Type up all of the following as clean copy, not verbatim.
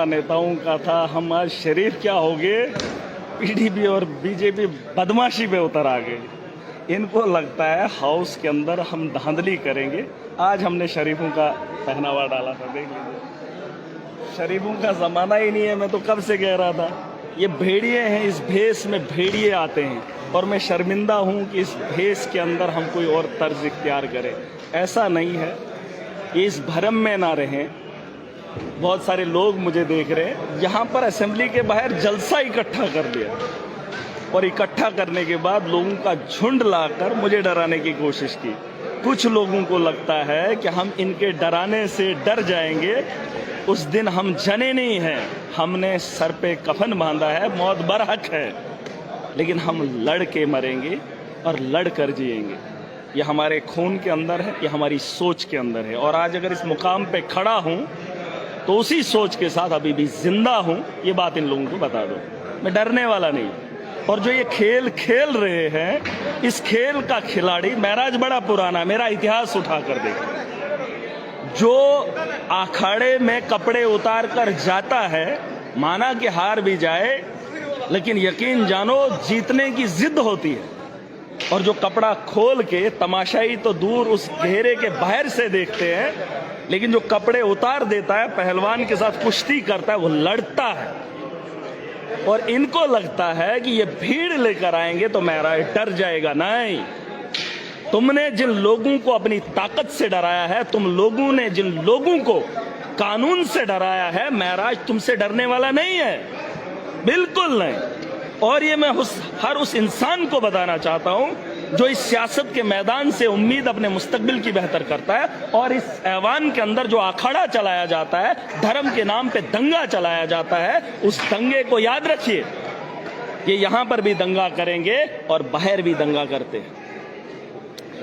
बड़ा नेताओं का था, हम आज शरीफ क्या हो गए, पीडीपी और बीजेपी बदमाशी पे उतर आ गए। इनको लगता है हाउस के अंदर हम धांधली करेंगे। आज हमने शरीफों का पहनावा डाला था, देख लीजिए। शरीफों का ज़माना ही नहीं है, मैं तो कब से कह रहा था। ये भेड़िए हैं, इस भेष में भेड़िए आते हैं और मैं शर्मिंदा हूँ कि इस भेष के अंदर हम कोई और तर्ज इख्तियार करें। ऐसा नहीं है, इस भरम में ना रहें। बहुत सारे लोग मुझे देख रहे हैं, यहाँ पर असेंबली के बाहर जलसा इकट्ठा कर दिया और इकट्ठा करने के बाद लोगों का झुंड लाकर मुझे डराने की कोशिश की। कुछ लोगों को लगता है कि हम इनके डराने से डर जाएंगे। उस दिन हम जने नहीं हैं, हमने सर पे कफन बांधा है, मौत बरहक है, लेकिन हम लड़ के मरेंगे और लड़ कर जिएंगे। ये हमारे खून के अंदर है, ये हमारी सोच के अंदर है। और आज अगर इस मुकाम पे खड़ा हूँ तो उसी सोच के साथ अभी भी जिंदा हूँ। ये बात इन लोगों को बता दो, मैं डरने वाला नहीं। और जो ये खेल खेल रहे हैं, इस खेल का खिलाड़ी महराज बड़ा पुराना, मेरा इतिहास उठा कर देखो। जो अखाड़े में कपड़े उतार कर जाता है, माना कि हार भी जाए, लेकिन यकीन जानो जीतने की जिद होती है। और जो कपड़ा खोल के तमाशाई तो दूर उस घेरे के बाहर से देखते हैं, लेकिन जो कपड़े उतार देता है, पहलवान के साथ कुश्ती करता है, वो लड़ता है। और इनको लगता है कि ये भीड़ लेकर आएंगे तो महराज डर जाएगा। नहीं, तुमने जिन लोगों को अपनी ताकत से डराया है, तुम लोगों ने जिन लोगों को कानून से डराया है, महराज तुमसे डरने वाला नहीं है, बिल्कुल नहीं। और ये मैं हर उस इंसान को बताना चाहता हूं जो इस सियासत के मैदान से उम्मीद अपने मुस्तकबिल की बेहतर करता है। और इस ऐवान के अंदर जो अखाड़ा चलाया जाता है, धर्म के नाम पे दंगा चलाया जाता है, उस दंगे को याद रखिए। ये यहां पर भी दंगा करेंगे और बाहर भी दंगा करते हैं।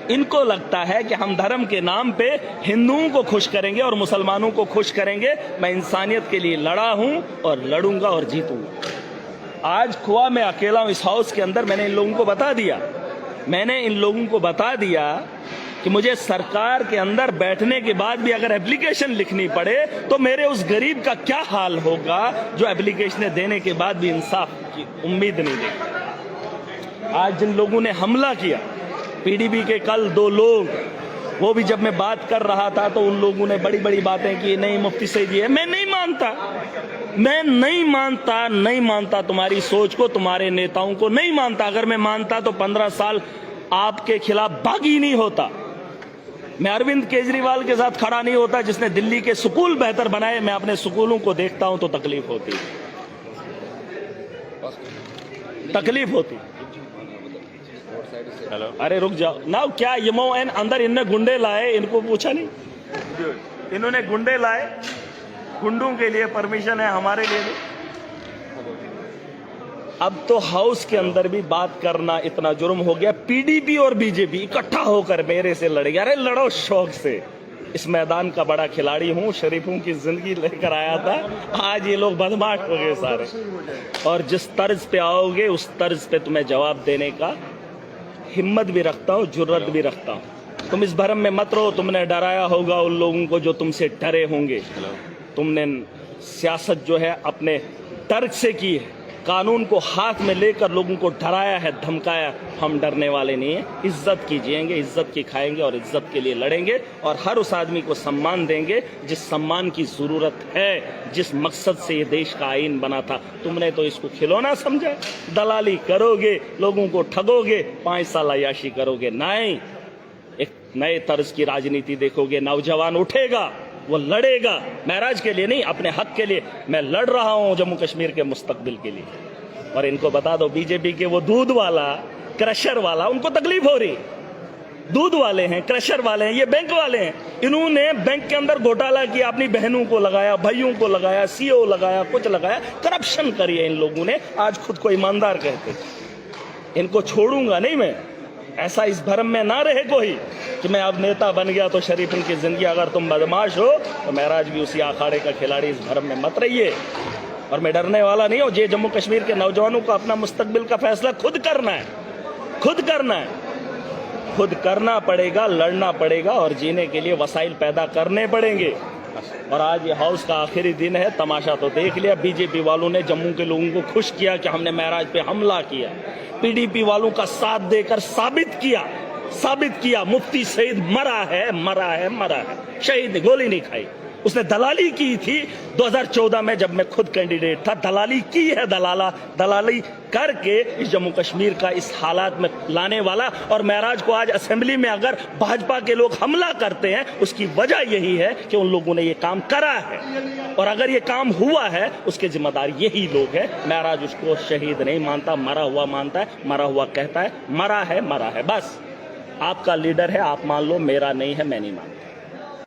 इनको लगता है कि हम धर्म के नाम पे हिंदुओं को खुश करेंगे और मुसलमानों को खुश करेंगे। मैं इंसानियत के लिए लड़ा हूं और लड़ूंगा और जीतूंगा। आज खुआ मैं अकेला हूं इस हाउस के अंदर। मैंने इन लोगों को बता दिया कि मुझे सरकार के अंदर बैठने के बाद भी अगर एप्लीकेशन लिखनी पड़े तो मेरे उस गरीब का क्या हाल होगा जो एप्लीकेशन देने के बाद भी इंसाफ की उम्मीद नहीं देखा। आज जिन लोगों ने हमला किया, पीडीपी के कल 2 लोग, वो भी जब मैं बात कर रहा था तो उन लोगों ने बड़ी बड़ी बातें की। नहीं, मुफ्ती सईद है, मैं नहीं मानता तुम्हारी सोच को, तुम्हारे नेताओं को नहीं मानता। अगर मैं मानता तो 15 साल आपके खिलाफ बागी नहीं होता। मैं अरविंद केजरीवाल के साथ खड़ा नहीं होता जिसने दिल्ली के स्कूल बेहतर बनाए। मैं अपने स्कूलों को देखता हूं तो तकलीफ होती। हेलो, अरे रुक जाओ ना, क्या यमो एन अंदर इनने गुंडे लाए, इनको पूछा नहीं? इन्होंने गुंडे लाए, गुंडों के लिए परमिशन है, हमारे लिए नहीं। अब तो हाउस के अंदर भी बात करना इतना जुर्म हो गया। पीडीपी और बीजेपी इकट्ठा होकर मेरे से लड़ेंगे। अरे लड़ो शौक से, इस मैदान का बड़ा खिलाड़ी हूं, शरीफों की जिंदगी लेकर आया था। आज ये लोग बदमाश हो गए सारे, और जिस तर्ज पे आओगे उस तर्ज पे तुम्हें जवाब देने का हिम्मत भी रखता हूं, जुर्रत भी रखता हूं। तुम इस भरम में मत रहो, तुमने डराया होगा उन लोगों को जो तुमसे डरे होंगे। तुमने सियासत जो है अपने तर्क से की है, कानून को हाथ में लेकर लोगों को डराया है, धमकाया। हम डरने वाले नहीं हैं, इज्जत की जिएंगे, इज्जत की खाएंगे और इज्जत के लिए लड़ेंगे। और हर उस आदमी को सम्मान देंगे जिस सम्मान की जरूरत है, जिस मकसद से ये देश का आईन बना था। तुमने तो इसको खिलौना समझा, दलाली करोगे, लोगों को ठगोगे, 5 साल अय्याशी करोगे। नहीं, एक नए तर्ज की राजनीति देखोगे। नौजवान उठेगा, वो लड़ेगा, महराज के लिए नहीं, अपने हक के लिए। मैं लड़ रहा हूं जम्मू कश्मीर के मुस्तकबिल के लिए। और इनको बता दो, बीजेपी के वो दूध वाला, क्रशर वाला, उनको तकलीफ हो रही। दूध वाले हैं, क्रशर वाले हैं, ये बैंक वाले हैं। इन्होंने बैंक के अंदर घोटाला किया, अपनी बहनों को लगाया, भाइयों को लगाया, सीओ लगाया, कुछ लगाया, करप्शन करी है इन लोगों ने। आज खुद को ईमानदार कहते। इनको छोड़ूंगा नहीं मैं। ऐसा इस भरम में ना रहे कोई कि मैं अब नेता बन गया तो शरीफों की जिंदगी। अगर तुम बदमाश हो तो महराज भी उसी अखाड़े का खिलाड़ी। इस भरम में मत रहिए। और मैं डरने वाला नहीं हूं। ये जम्मू कश्मीर के नौजवानों को अपना मुस्तकबिल का फैसला खुद करना है, खुद करना पड़ेगा, लड़ना पड़ेगा और जीने के लिए वसाइल पैदा करने पड़ेंगे। और आज ये हाउस का आखिरी दिन है। तमाशा तो देख लिया, बीजेपी वालों ने जम्मू के लोगों को खुश किया कि हमने महराज पे हमला किया, पीडीपी वालों का साथ देकर साबित किया मुफ्ती सईद मरा है, शहीद ने गोली नहीं खाई। उसने दलाली की थी 2014 में जब मैं खुद कैंडिडेट था, दलाली की है, दलाली करके इस जम्मू कश्मीर का इस हालात में लाने वाला। और महराज को आज असेंबली में अगर भाजपा के लोग हमला करते हैं, उसकी वजह यही है कि उन लोगों ने ये काम करा है, और अगर ये काम हुआ है उसके जिम्मेदार यही लोग हैं। महराज उसको शहीद नहीं मानता, मरा हुआ मानता है, मरा हुआ कहता है, मरा है। बस आपका लीडर है, आप मान लो, मेरा नहीं है, मैं नहीं मानता।